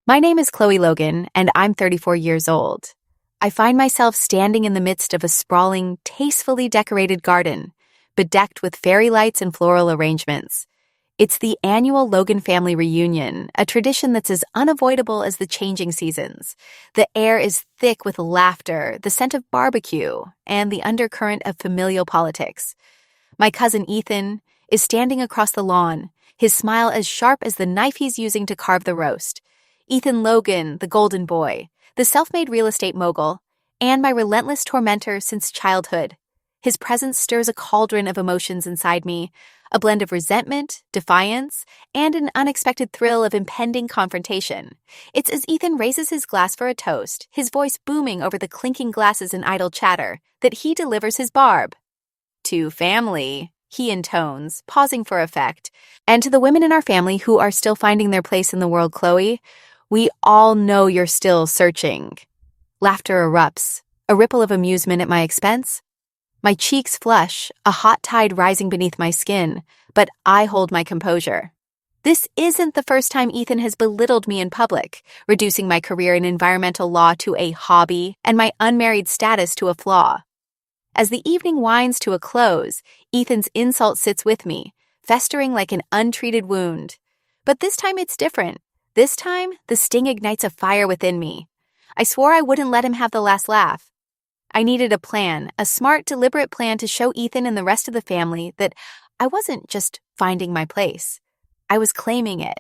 My name is Chloe Logan, and I'm 34 years old. I find myself standing in the midst of a sprawling, tastefully decorated garden, bedecked with fairy lights and floral arrangements. It's the annual Logan family reunion, a tradition that's as unavoidable as the changing seasons. The air is thick with laughter, the scent of barbecue, and the undercurrent of familial politics. My cousin Ethan is standing across the lawn, his smile as sharp as the knife he's using to carve the roast. Ethan Logan, the golden boy, the self-made real estate mogul, and my relentless tormentor since childhood. His presence stirs a cauldron of emotions inside me, a blend of resentment, defiance, and an unexpected thrill of impending confrontation. It's as Ethan raises his glass for a toast, his voice booming over the clinking glasses and idle chatter, that he delivers his barb. To family, he intones, pausing for effect, and to the women in our family who are still finding their place in the world, Chloe, we all know you're still searching. Laughter erupts, a ripple of amusement at my expense. My cheeks flush, a hot tide rising beneath my skin, but I hold my composure. This isn't the first time Ethan has belittled me in public, reducing my career in environmental law to a hobby and my unmarried status to a flaw. As the evening winds to a close, Ethan's insult sits with me, festering like an untreated wound. But this time it's different. This time, the sting ignites a fire within me. I swore I wouldn't let him have the last laugh. I needed a plan, a smart, deliberate plan to show Ethan and the rest of the family that I wasn't just finding my place. I was claiming it.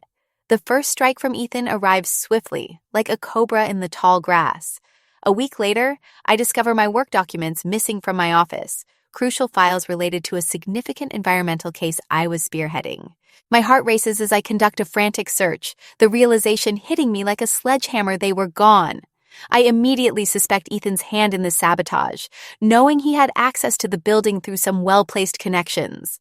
The first strike from Ethan arrives swiftly, like a cobra in the tall grass. A week later, I discover my work documents missing from my office, crucial files related to a significant environmental case I was spearheading. My heart races as I conduct a frantic search, the realization hitting me like a sledgehammer they were gone. I immediately suspect Ethan's hand in the sabotage, knowing he had access to the building through some well-placed connections.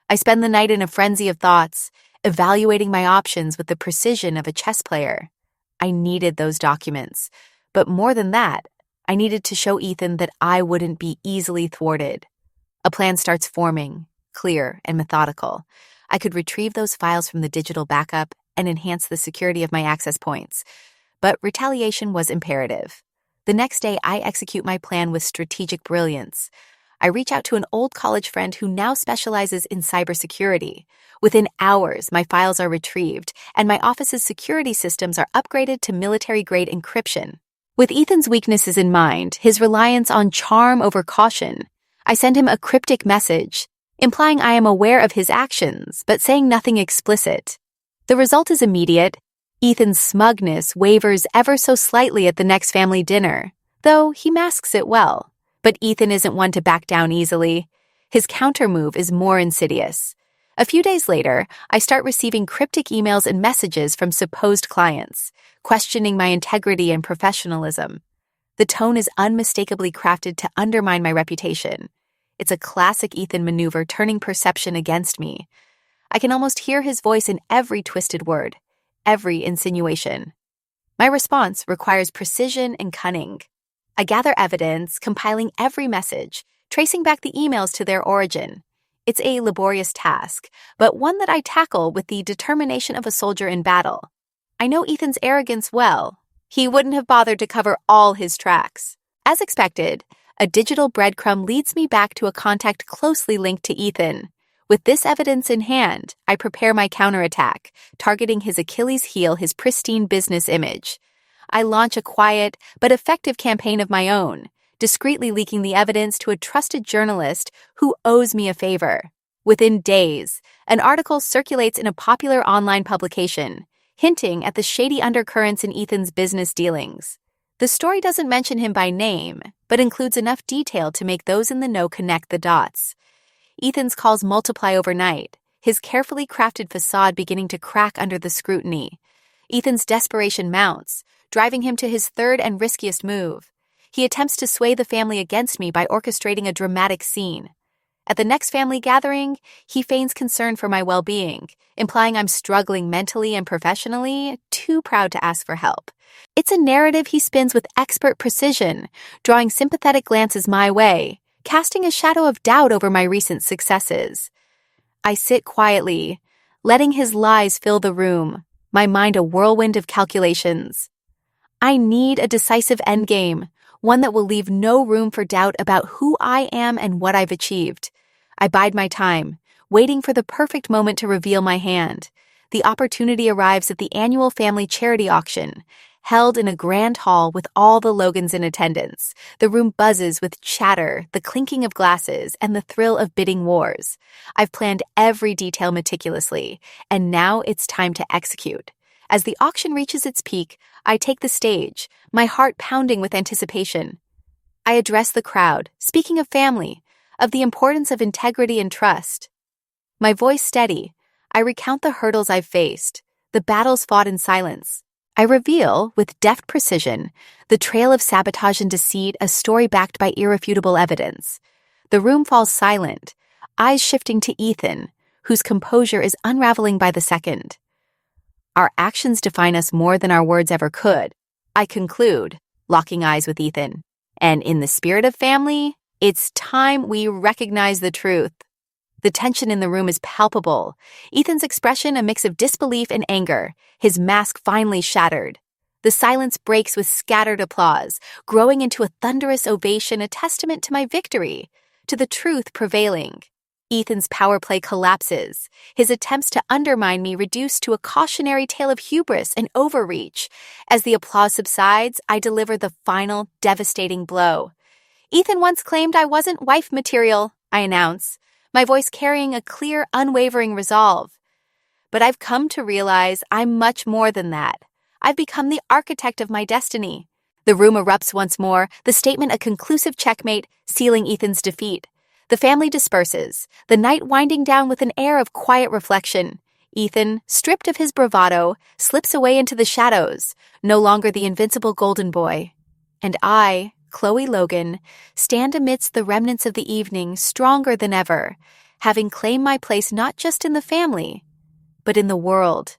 I spend the night in a frenzy of thoughts, evaluating my options with the precision of a chess player. I needed those documents, but more than that, I needed to show Ethan that I wouldn't be easily thwarted. A plan starts forming, clear and methodical. I could retrieve those files from the digital backup and enhance the security of my access points. But retaliation was imperative. The next day, I execute my plan with strategic brilliance. I reach out to an old college friend who now specializes in cybersecurity. Within hours, my files are retrieved, and my office's security systems are upgraded to military-grade encryption. With Ethan's weaknesses in mind, his reliance on charm over caution, I send him a cryptic message, implying I am aware of his actions, but saying nothing explicit. The result is immediate. Ethan's smugness wavers ever so slightly at the next family dinner, though he masks it well. But Ethan isn't one to back down easily. His countermove is more insidious. A few days later, I start receiving cryptic emails and messages from supposed clients, questioning my integrity and professionalism. The tone is unmistakably crafted to undermine my reputation. It's a classic Ethan maneuver turning perception against me. I can almost hear his voice in every twisted word, every insinuation. My response requires precision and cunning. I gather evidence, compiling every message, tracing back the emails to their origin. It's a laborious task, but one that I tackle with the determination of a soldier in battle. I know Ethan's arrogance well. He wouldn't have bothered to cover all his tracks. As expected, a digital breadcrumb leads me back to a contact closely linked to Ethan. With this evidence in hand, I prepare my counterattack, targeting his Achilles heel, his pristine business image. I launch a quiet but effective campaign of my own, discreetly leaking the evidence to a trusted journalist who owes me a favor. Within days, an article circulates in a popular online publication, hinting at the shady undercurrents in Ethan's business dealings. The story doesn't mention him by name, but includes enough detail to make those in the know connect the dots. Ethan's calls multiply overnight, his carefully crafted facade beginning to crack under the scrutiny. Ethan's desperation mounts, driving him to his third and riskiest move. He attempts to sway the family against me by orchestrating a dramatic scene. At the next family gathering, he feigns concern for my well-being, implying I'm struggling mentally and professionally, too proud to ask for help. It's a narrative he spins with expert precision, drawing sympathetic glances my way, casting a shadow of doubt over my recent successes. I sit quietly, letting his lies fill the room, my mind a whirlwind of calculations. I need a decisive endgame, one that will leave no room for doubt about who I am and what I've achieved. I bide my time, waiting for the perfect moment to reveal my hand. The opportunity arrives at the annual family charity auction, held in a grand hall with all the Logans in attendance. The room buzzes with chatter, the clinking of glasses, and the thrill of bidding wars. I've planned every detail meticulously, and now it's time to execute. As the auction reaches its peak, I take the stage, my heart pounding with anticipation. I address the crowd, speaking of family, of the importance of integrity and trust. My voice steady, I recount the hurdles I've faced, the battles fought in silence. I reveal, with deft precision, the trail of sabotage and deceit, a story backed by irrefutable evidence. The room falls silent, eyes shifting to Ethan, whose composure is unraveling by the second. Our actions define us more than our words ever could, I conclude, locking eyes with Ethan. And in the spirit of family, it's time we recognize the truth. The tension in the room is palpable. Ethan's expression a mix of disbelief and anger, his mask finally shattered. The silence breaks with scattered applause, growing into a thunderous ovation, a testament to my victory, to the truth prevailing. Ethan's power play collapses, his attempts to undermine me reduced to a cautionary tale of hubris and overreach. As the applause subsides, I deliver the final, devastating blow. Ethan once claimed I wasn't wife material, I announce, my voice carrying a clear, unwavering resolve. But I've come to realize I'm much more than that. I've become the architect of my destiny. The room erupts once more, the statement a conclusive checkmate, sealing Ethan's defeat. The family disperses, the night winding down with an air of quiet reflection. Ethan, stripped of his bravado, slips away into the shadows, no longer the invincible golden boy. And I, Chloe Logan, stand amidst the remnants of the evening, stronger than ever, having claimed my place not just in the family, but in the world.